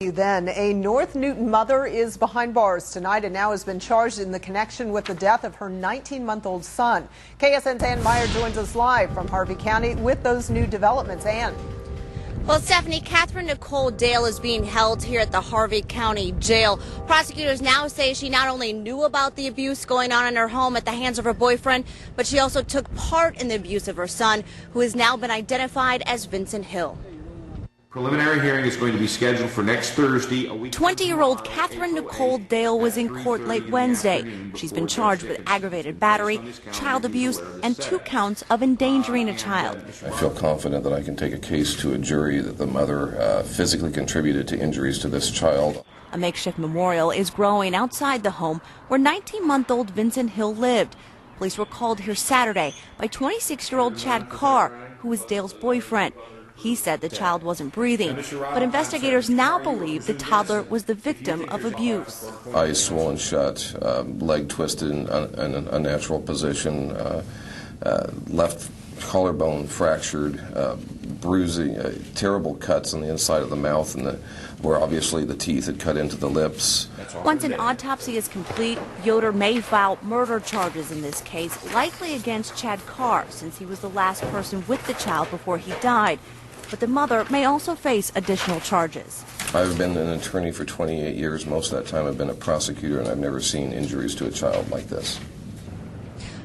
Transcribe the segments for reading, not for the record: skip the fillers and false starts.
Then a North Newton mother is behind bars tonight and now has been charged in the connection with the death of her 19-month-old son. KSN's Ann Meyer joins us live from Harvey County with those new developments. Ann. Well, Stephanie, Katheryn Nicole Dale is being held here at the Harvey County Jail. Prosecutors now say she not only knew about the abuse going on in her home at the hands of her boyfriend, but she also took part in the abuse of her son, who has now been identified as Vincent Hill. Preliminary hearing is going to be scheduled for next Thursday. 20-year-old Katheryn Nicole Dale was in court late Wednesday. She's been charged with aggravated battery, child abuse, and 2 counts of endangering a child. I feel confident that I can take a case to a jury that the mother physically contributed to injuries to this child. A makeshift memorial is growing outside the home where 19-month-old Vincent Hill lived. Police were called here Saturday by 26-year-old Chad Carr, who was Dale's boyfriend. He said the child wasn't breathing, but investigators now believe the toddler was the victim of abuse. Eyes swollen shut, leg twisted in an unnatural position, left collarbone fractured, bruising, terrible cuts on the inside of the mouth and where obviously the teeth had cut into the lips. Once an autopsy is complete, Yoder may file murder charges in this case, likely against Chad Carr, since he was the last person with the child before he died. But the mother may also face additional charges. I've been an attorney for 28 years. Most of that time I've been a prosecutor, and I've never seen injuries to a child like this.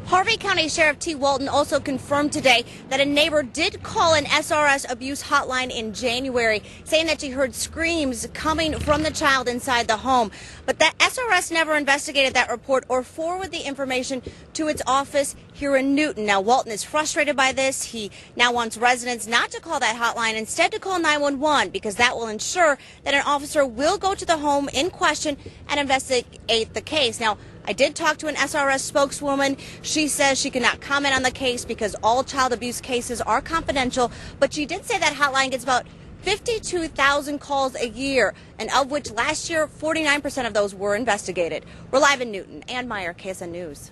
Harvey County Sheriff T. Walton also confirmed today that a neighbor did call an SRS abuse hotline in January, saying that she heard screams coming from the child inside the home. But that SRS never investigated that report or forwarded the information to its office here in Newton. Now, Walton is frustrated by this. He now wants residents not to call that hotline, instead to call 911, because that will ensure that an officer will go to the home in question and investigate the case. Now, I did talk to an SRS spokeswoman. She says she cannot comment on the case because all child abuse cases are confidential, but she did say that hotline gets about 52,000 calls a year, and of which last year 49% of those were investigated. We're live in Newton. Ann Meyer, KSN News.